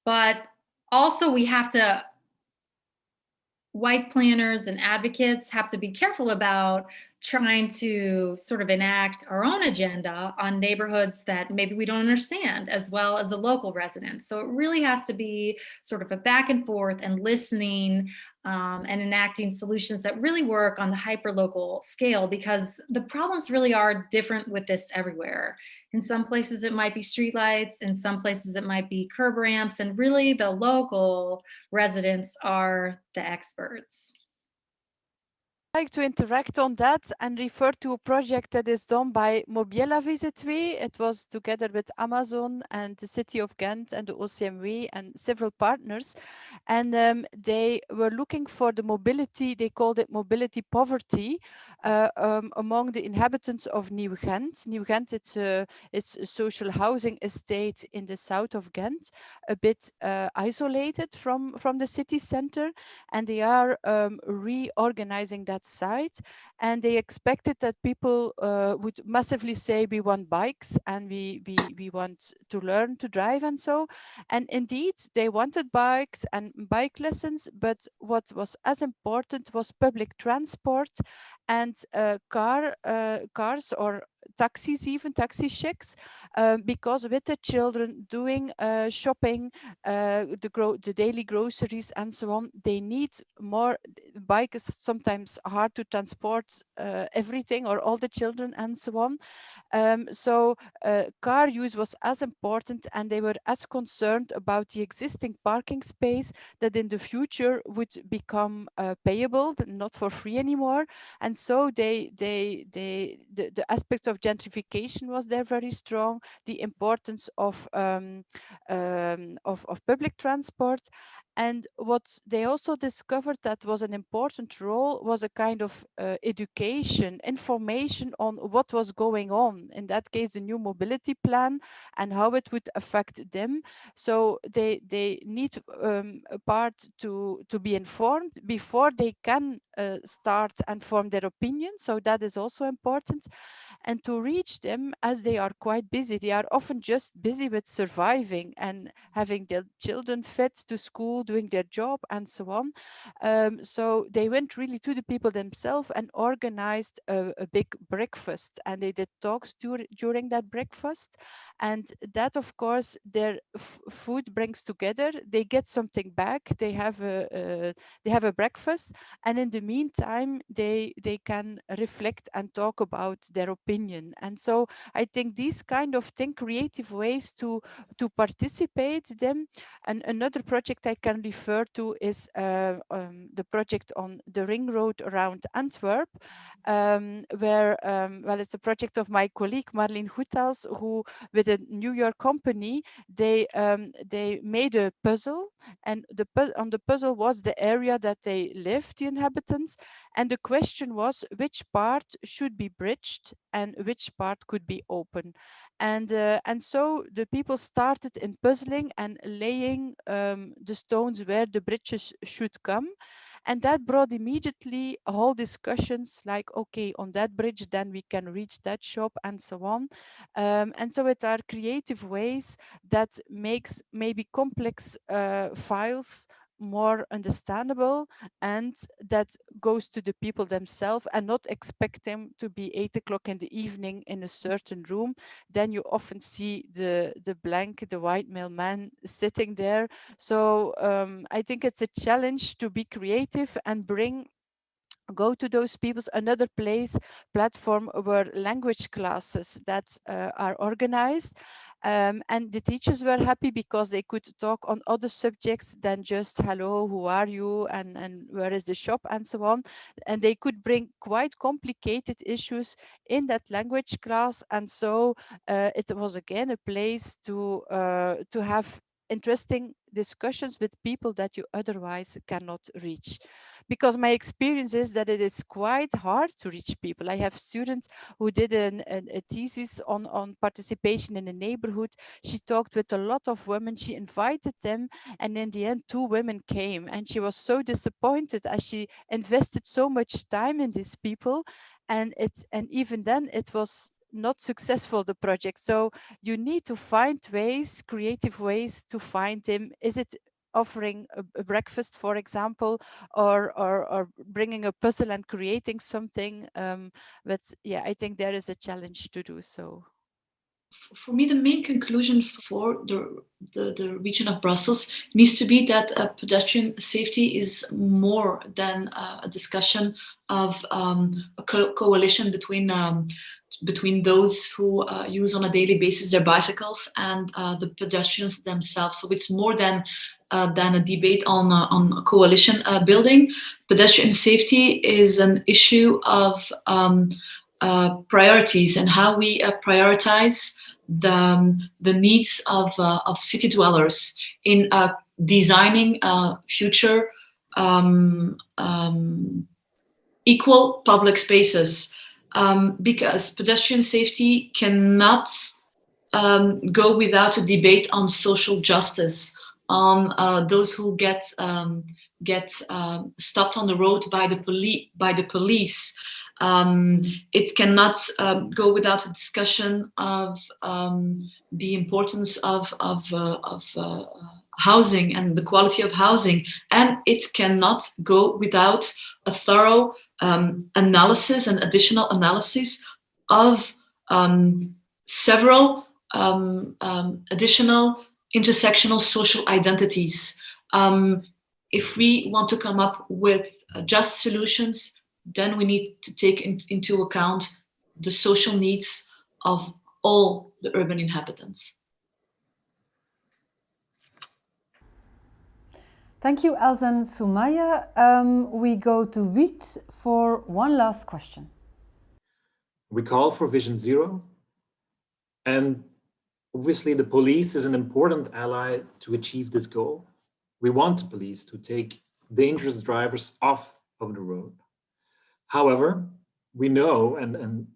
But also we have to, white planners and advocates have to be careful about trying to sort of enact our own agenda on neighborhoods that maybe we don't understand, as well as the local residents. So it really has to be sort of a back and forth and listening and enacting solutions that really work on the hyper-local scale, because the problems really are different with this everywhere. In some places it might be streetlights, in some places it might be curb ramps, and really the local residents are the experts. I'd like to interact on that and refer to a project that is done by Mobiela VZ2. It was together with Amazon and the city of Ghent and the OCMW and several partners. And they were looking for the mobility, they called it mobility poverty, among the inhabitants of Nieuw-Gent. Nieuw-Gent, it's a social housing estate in the south of Ghent, a bit isolated from the city center, and they are reorganizing that site. And they expected that people would massively say, we want bikes and we want to learn to drive and so. And indeed, they wanted bikes and bike lessons, but what was as important was public transport and cars or taxis, even taxi shicks, because with the children doing shopping, the daily groceries and so on, they need more. Bike is sometimes hard to transport everything or all the children and so on. So car use was as important, and they were as concerned about the existing parking space that in the future would become payable, not for free anymore. And so the aspect of gentrification was there very strong, the importance of public transport. And what they also discovered that was an important role was a kind of education, information on what was going on. In that case, the new mobility plan and how it would affect them. So they need a part to be informed before they can start and form their opinion. So that is also important. And to reach them, as they are quite busy, they are often just busy with surviving and having their children fed to school, doing their job and so on. So they went really to the people themselves and organized a big breakfast, and they did talks during that breakfast. And that, of course, their food brings together. They get something back. They have a breakfast, and in the meantime, they can reflect and talk about their opinion. And so I think these kind of creative ways to participate them. And another project I can refer to is the project on the ring road around Antwerp, where well, it's a project of my colleague Marleen Goethals, who with a New York company, they made a puzzle, and on the puzzle was the area that they lived, the inhabitants, and the question was which part should be bridged and which part could be open. And so the people started in puzzling and laying the stones where the bridges should come. And that brought immediately a whole discussions like, okay, on that bridge, then we can reach that shop and so on. And so it are creative ways that makes maybe complex files more understandable, and that goes to the people themselves, and not expect them to be 8 o'clock in the evening in a certain room. Then you often see the white male man sitting there. So I think it's a challenge to be creative and go to those people. Another platform where language classes that are organized, and the teachers were happy because they could talk on other subjects than just hello, who are you, and where is the shop and so on. And they could bring quite complicated issues in that language class. And so it was again a place to have interesting discussions with people that you otherwise cannot reach. Because my experience is that it is quite hard to reach people. I have students who did a thesis on participation in a neighborhood. She talked with a lot of women, she invited them, and in the end 2 women came, and she was so disappointed as she invested so much time in these people, and even then it was not successful, the project. So you need to find ways, creative ways to find them. Is it offering a breakfast, for example, or bringing a puzzle and creating something? But yeah, I think there is a challenge to do so. For me, the main conclusion for the region of Brussels needs to be that pedestrian safety is more than a discussion of a coalition between those who use on a daily basis their bicycles and the pedestrians themselves. So it's more than a debate on coalition building. Pedestrian safety is an issue of priorities and how we prioritize the needs of city dwellers in designing future equal public spaces, because pedestrian safety cannot go without a debate on social justice, on those who get stopped on the road by the police. It cannot go without a discussion of the importance of housing and the quality of housing, and it cannot go without a thorough analysis and additional analysis of several additional intersectional social identities. If we want to come up with just solutions, then we need to take into account the social needs of all the urban inhabitants. Thank you, Els and Sumaya. We go to Wiet for one last question. We call for Vision Zero, and obviously the police is an important ally to achieve this goal. We want the police to take dangerous drivers off of the road. However, we know, and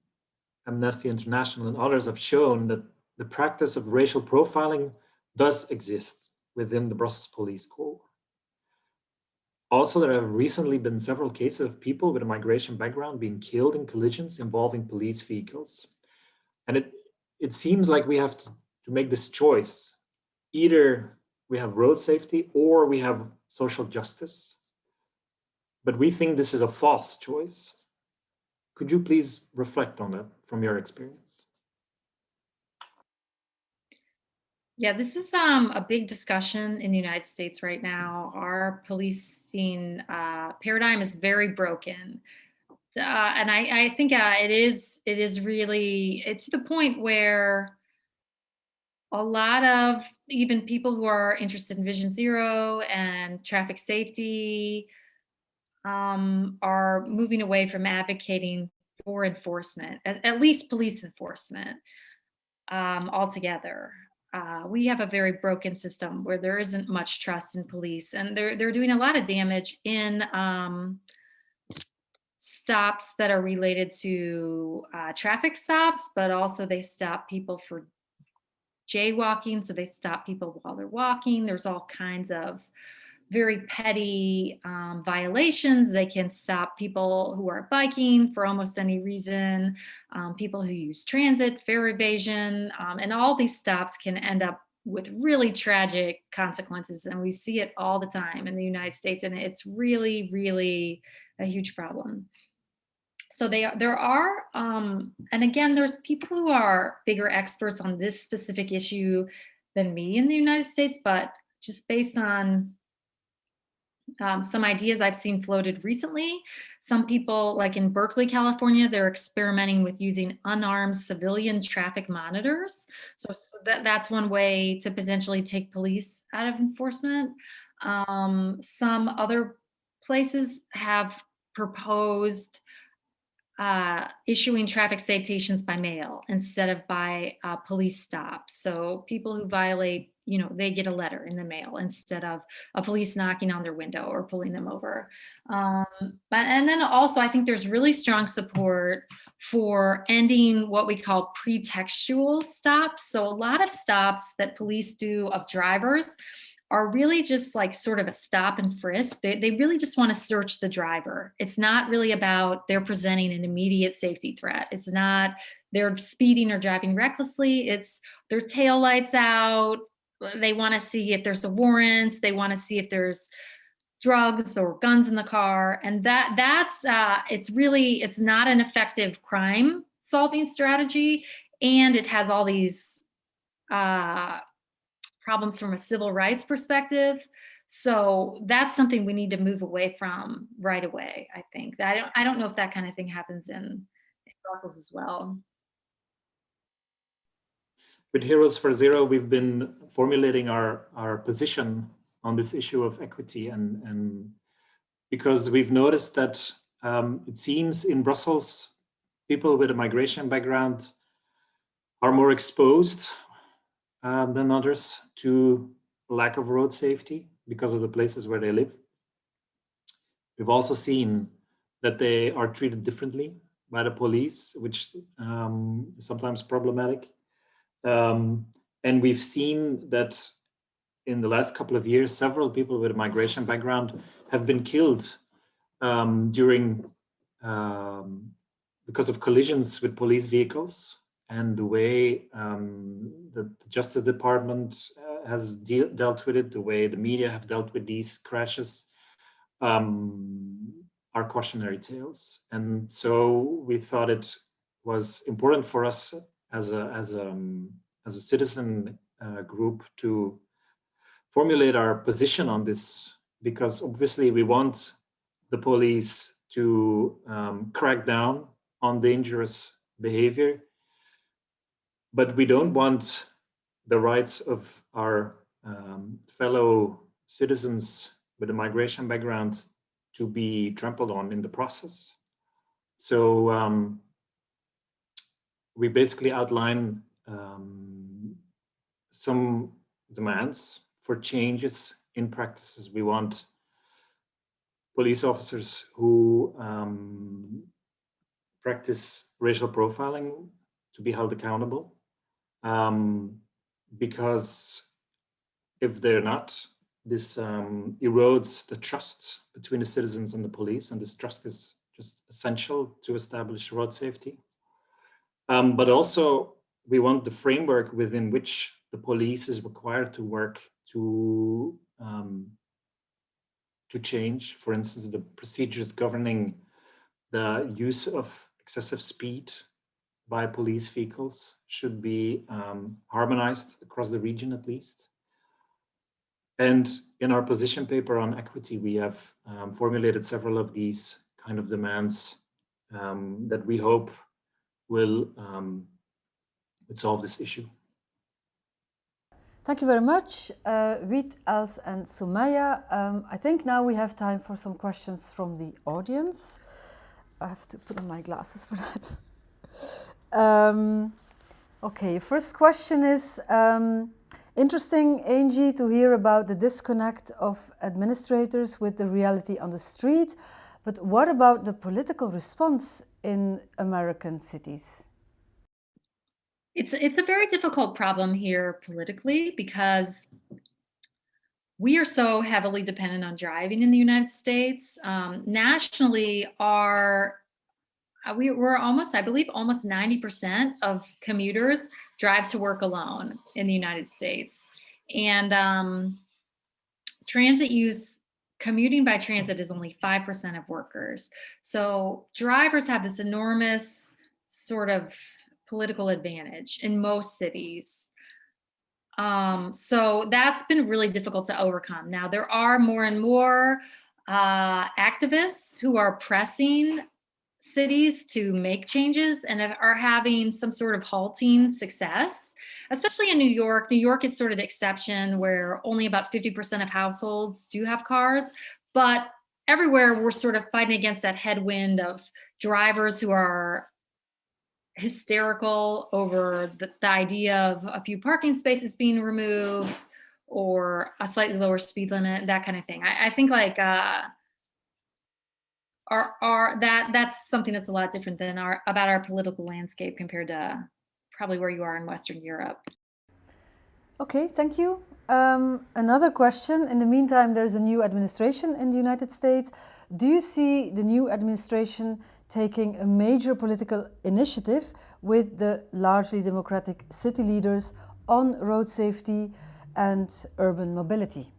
Amnesty International and others have shown, that the practice of racial profiling does exist within the Brussels Police Corps. Also, there have recently been several cases of people with a migration background being killed in collisions involving police vehicles. And it seems like we have to make this choice. Either we have road safety or we have social justice. But we think this is a false choice. Could you please reflect on that from your experience? Yeah, this is a big discussion in the United States right now. Our policing paradigm is very broken. And I think it is really, it's to the point where a lot of even people who are interested in Vision Zero and traffic safety are moving away from advocating for enforcement, at least police enforcement altogether. We have a very broken system where there isn't much trust in police, and they're doing a lot of damage in stops that are related to traffic stops, but also they stop people for jaywalking. So they stop people while they're walking. There's all kinds of very petty violations. They can stop people who are biking for almost any reason, people who use transit, fare evasion, and all these stops can end up with really tragic consequences. And we see it all the time in the United States, and it's really, really a huge problem. So there are, and again, there's people who are bigger experts on this specific issue than me in the United States, but just based on some ideas I've seen floated recently. Some people, like in Berkeley, California, they're experimenting with using unarmed civilian traffic monitors. So that's one way to potentially take police out of enforcement. Some other places have proposed issuing traffic citations by mail instead of by police stops. So people who violate, they get a letter in the mail instead of a police knocking on their window or pulling them over. And then also, I think there's really strong support for ending what we call pretextual stops. So a lot of stops that police do of drivers are really just like sort of a stop and frisk. They really just want to search the driver. It's not really about they're presenting an immediate safety threat. It's not they're speeding or driving recklessly. It's their tail lights out. They want to see if there's a warrant. They want to see if there's drugs or guns in the car. And that's it's not an effective crime solving strategy. And it has all these problems from a civil rights perspective. So that's something we need to move away from right away, I think. I don't know if that kind of thing happens in Brussels as well. With Heroes for Zero, we've been formulating our position on this issue of equity, and because we've noticed that it seems in Brussels, people with a migration background are more exposed than others to lack of road safety because of the places where they live. We've also seen that they are treated differently by the police, which is sometimes problematic. And we've seen that in the last couple of years, several people with a migration background have been killed because of collisions with police vehicles, and the way the Justice Department has dealt with it, the way the media have dealt with these crashes, are cautionary tales. And so we thought it was important for us as a citizen group to formulate our position on this, because obviously we want the police to crack down on dangerous behavior, but we don't want the rights of our fellow citizens with a migration background to be trampled on in the process. So we basically outline some demands for changes in practices. We want police officers who practice racial profiling to be held accountable, because if they're not, this erodes the trust between the citizens and the police, and this trust is just essential to establish road safety. But also, we want the framework within which the police is required to work to change. For instance, the procedures governing the use of excessive speed by police vehicles should be harmonized across the region at least. And in our position paper on equity, we have formulated several of these kind of demands that we hope will solve this issue. Thank you very much, Wiet, Els, and Soumaya. I think now we have time for some questions from the audience. I have to put on my glasses for that. Okay, first question is, interesting, Angie, to hear about the disconnect of administrators with the reality on the street. But what about the political response in American cities? It's a very difficult problem here politically, because we are so heavily dependent on driving in the United States. Nationally, we're almost, I believe, almost 90% of commuters drive to work alone in the United States. And transit use, commuting by transit is only 5% of workers. So drivers have this enormous sort of political advantage in most cities. So that's been really difficult to overcome. Now, there are more and more activists who are pressing cities to make changes and are having some sort of halting success, especially in New York. New York is sort of the exception, where only about 50% of households do have cars, but everywhere we're sort of fighting against that headwind of drivers who are hysterical over the idea of a few parking spaces being removed or a slightly lower speed limit, that kind of thing. I think like that's something that's a lot different than about our political landscape compared to probably where you are in Western Europe. Okay, thank you. Another question. In the meantime, there's a new administration in the United States. Do you see the new administration taking a major political initiative with the largely democratic city leaders on road safety and urban mobility?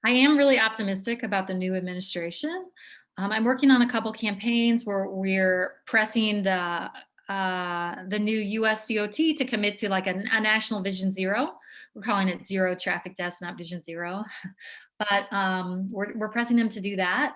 I am really optimistic about the new administration. I'm working on a couple campaigns where we're pressing the new US DOT to commit to like a national Vision Zero. We're calling it Zero Traffic Deaths, not Vision Zero. But we're pressing them to do that.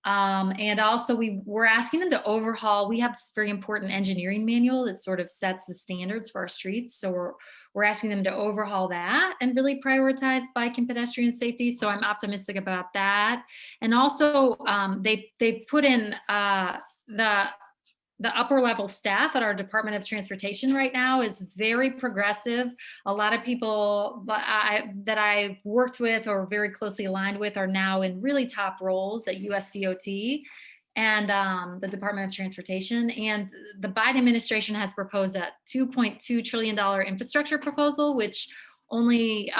And also we're asking them to overhaul. We have this very important engineering manual that sort of sets the standards for our streets. So we're asking them to overhaul that and really prioritize bike and pedestrian safety. So I'm optimistic about that. And also they put in the upper level staff at our Department of Transportation right now is very progressive. A lot of people that I worked with or very closely aligned with are now in really top roles at USDOT. and the Department of Transportation. And the Biden administration has proposed a $2.2 trillion infrastructure proposal, which only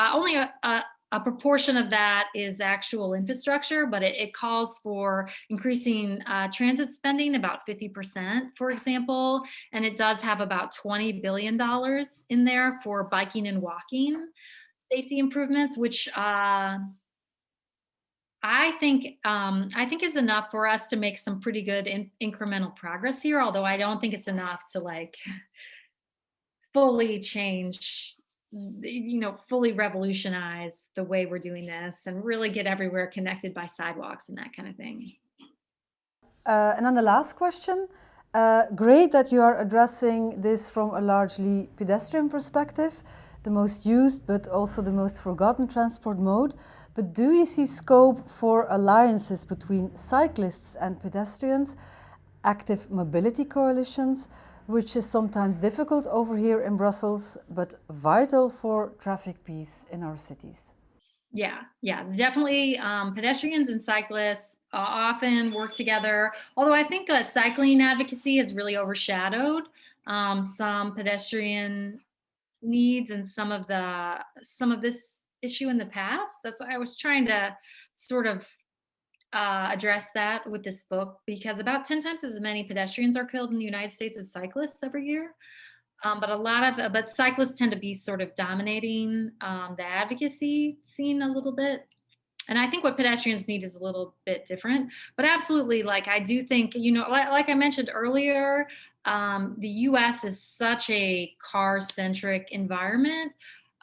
a proportion of that is actual infrastructure, but it calls for increasing transit spending about 50%, for example, and it does have about $20 billion in there for biking and walking safety improvements, which I think is enough for us to make some pretty good incremental progress here, although I don't think it's enough to like fully change, fully revolutionize the way we're doing this and really get everywhere connected by sidewalks and that kind of thing. And then the last question. Great that you are addressing this from a largely pedestrian perspective, the most used but also the most forgotten transport mode. But do you see scope for alliances between cyclists and pedestrians, active mobility coalitions, which is sometimes difficult over here in Brussels, but vital for traffic peace in our cities? Yeah, definitely. Pedestrians and cyclists often work together, although I think cycling advocacy has really overshadowed some pedestrian needs and some of this issue in the past. That's why I was trying to sort of address that with this book, because about 10 times as many pedestrians are killed in the United States as cyclists every year. But cyclists tend to be sort of dominating the advocacy scene a little bit. And I think what pedestrians need is a little bit different, but absolutely, like, I do think, like I mentioned earlier, the US is such a car-centric environment.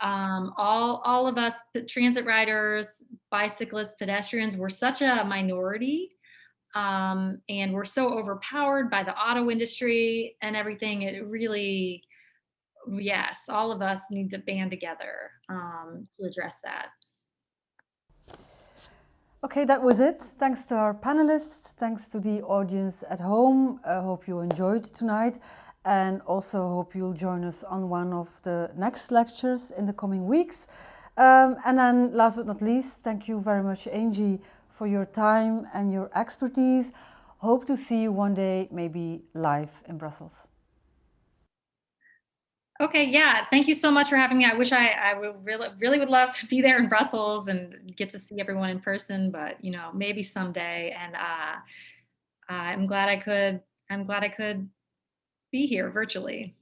All of us transit riders, bicyclists, pedestrians, we're such a minority. And we're so overpowered by the auto industry and everything. It really, yes, all of us need to band together to address that. Okay, that was it. Thanks to our panelists, thanks to the audience at home. I hope you enjoyed tonight, and also hope you'll join us on one of the next lectures in the coming weeks. And then last but not least, thank you very much, Angie, for your time and your expertise. Hope to see you one day, maybe live in Brussels. Okay, yeah, thank you so much for having me. I wish I would really would love to be there in Brussels and get to see everyone in person, but maybe someday. And I'm glad I could be here virtually.